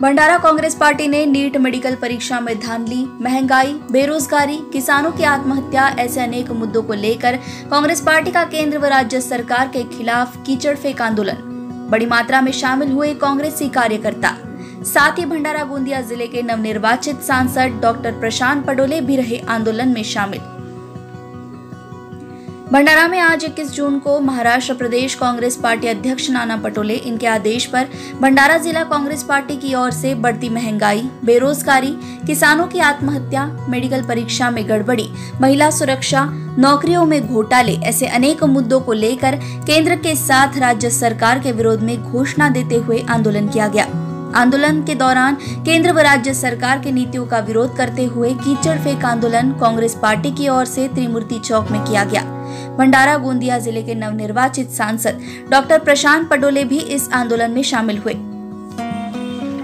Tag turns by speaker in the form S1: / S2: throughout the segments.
S1: Bhandara Congress party ने नीट medical परीक्षा में धांधली, महंगाई, बेरोजगारी, किसानों की आत्महत्या ऐसे अनेक मुद्दों को लेकर कांग्रेस पार्टी का केंद्र व राज्य सरकार के खिलाफ कीचड़ फेंक आंदोलन। बड़ी मात्रा में शामिल हुए कांग्रेसी कार्यकर्ता। साथ ही भंडारा गोंदिया जिले के नवनिर्वाचित सांसद डॉक्टर प्रशांत पडोले भी रहे आंदोलन में शामिल। भंडारा में आज 21 जून को महाराष्ट्र प्रदेश कांग्रेस पार्टी अध्यक्ष नाना पटोले इनके आदेश पर भंडारा जिला कांग्रेस पार्टी की ओर से बढ़ती महंगाई, बेरोजगारी, किसानों की आत्महत्या, मेडिकल परीक्षा में गड़बड़ी, महिला सुरक्षा, नौकरियों में घोटाले ऐसे अनेक मुद्दों को लेकर केंद्र के साथ राज्य सरकार के विरोध में घोषणा देते हुए आंदोलन किया गया। आंदोलन के दौरान केंद्र व राज्य सरकार की नीतियों का विरोध करते हुए कीचड़ फेंक आंदोलन कांग्रेस पार्टी की ओर से त्रिमूर्ति चौक में किया गया। भंडारा गोंदिया जिले के नवनिर्वाचित सांसद डॉक्टर प्रशांत पडोले भी इस आंदोलन में शामिल हुए।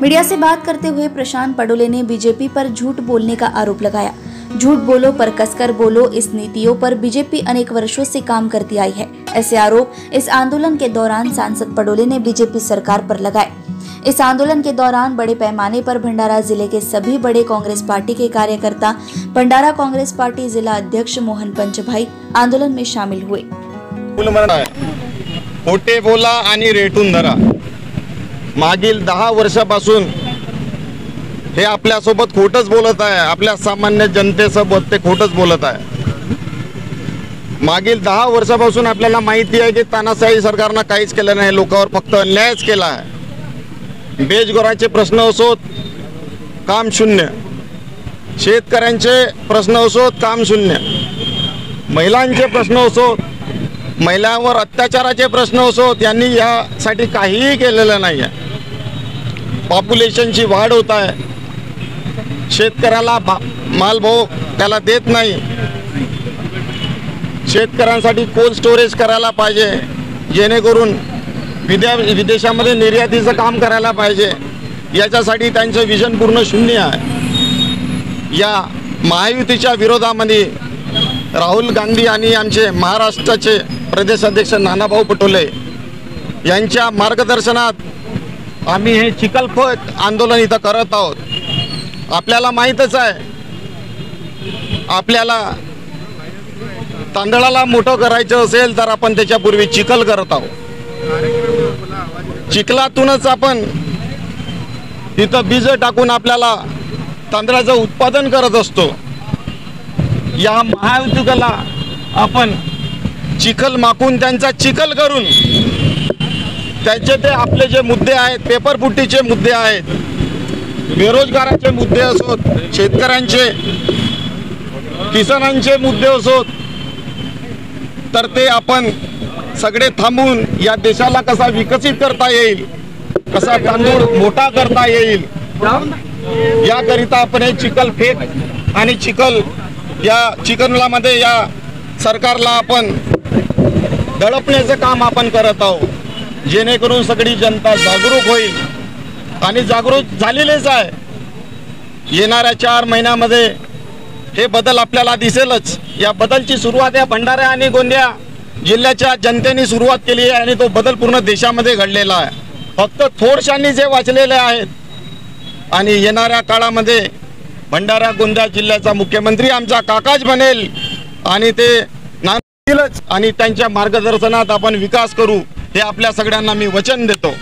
S1: मीडिया से बात करते हुए प्रशांत पडोले ने बीजेपी पर झूठ बोलने का आरोप लगाया। झूठ बोलो पर कसकर बोलो, इस नीतियों पर बीजेपी अनेक वर्षों से काम करती आई है। ऐसे आरोप इस आंदोलन के दौरान सांसद पडोले ने बीजेपी सरकार पर लगाए। इस आंदोलन के दौरान बड़े पैमाने पर भंडारा जिले के सभी बड़े कांग्रेस पार्टी के कार्यकर्ता, भंडारा कांग्रेस पार्टी जिला अध्यक्ष मोहन पंचभाई आंदोलन में शामिल हुए।
S2: खोटे बोला आणि रेटून धरा। मागील 10 वर्षापासून हे आपल्या सोबत खोटच बोलत आहे, आपल्या सामान्य जनतेसोबत ते खोटच बोलत आहे। मागील 10 वर्षापासून आपल्याला माहिती आहे की तानाशाही सरकारने काहीच केलं नाही, लोकांवर फक्त अन्यायच केला आहे। बेरोजगारांचे प्रश्न असोत काम शून्य, शेतकऱ्यांचे प्रश्न असोत काम शून्य, महिलांचे प्रश्न असोत, महिलांवर अत्याचाराचे प्रश्न असोत, यांनी यासाठी काहीही केलेलं नाही आहे। पॉप्युलेशनची वाढ होत आहे, शेतकऱ्याला मालभाव त्याला देत नाही। शेतकऱ्यांसाठी कोल्ड स्टोरेज करायला पाहिजे, जेणेकरून विदेशामध्ये निर्यातीचं काम करायला पाहिजे। याच्यासाठी त्यांचं विजन पूर्ण शून्य आहे। या महायुतीच्या विरोधामध्ये राहुल गांधी आणि आमचे महाराष्ट्राचे प्रदेशाध्यक्ष नानाभाऊ पटोले यांच्या मार्गदर्शनात आम्ही हे चिखलफेक आंदोलन इथं करत आहोत। आपल्याला माहीतच आहे, आपल्याला तांदळाला मोठं करायचं असेल तर आपण त्याच्यापूर्वी चिखल करत आहोत। चिखलातूनच आपण तिथं बीज टाकून आपल्याला तांदळाचं उत्पादन करत असतो। या महायुतीला आपण चिखल माकून त्यांचा चिखल करून त्यांचे ते आपले जे मुद्दे आहेत, पेपरफुटीचे मुद्दे आहेत, बेरोजगारांचे मुद्दे असोत, शेतकऱ्यांचे, किसानांचे मुद्दे असोत, तर ते आपण सगळे थांबून या देशाला कसा विकसित करता येईल, कसा तांदूळ मोठा करता येईल, याकरिता आपण हे चिखल फेक आणि या चिखलामध्ये या सरकारला आपण दडपण्याचं काम आपण करत आहोत, जेणेकरून सगळी जनता जागरूक होईल आणि जागरूक झालेलीच आहे। येणाऱ्या 4 महिन्यामध्ये हे बदल आपल्याला दिसेलच। या बदलची सुरुवात या भंडारा आणि गोंदिया जिल्ह्याच्या जनतेने सुरुवात केली आहे आणि तो बदल पूर्ण देशामध्ये घडलेला आहे। फक्त थोडशांनी जे वाचलेले आहेत आणि येणाऱ्या काळामध्ये भंडारा गोंदिया जिल्ह्याचा मुख्यमंत्री आमचा काकाच बनेल आणि ते नांदेलच आणि त्यांच्या मार्गदर्शनात आपण विकास करू, हे आपल्या सगळ्यांना मी वचन देतो।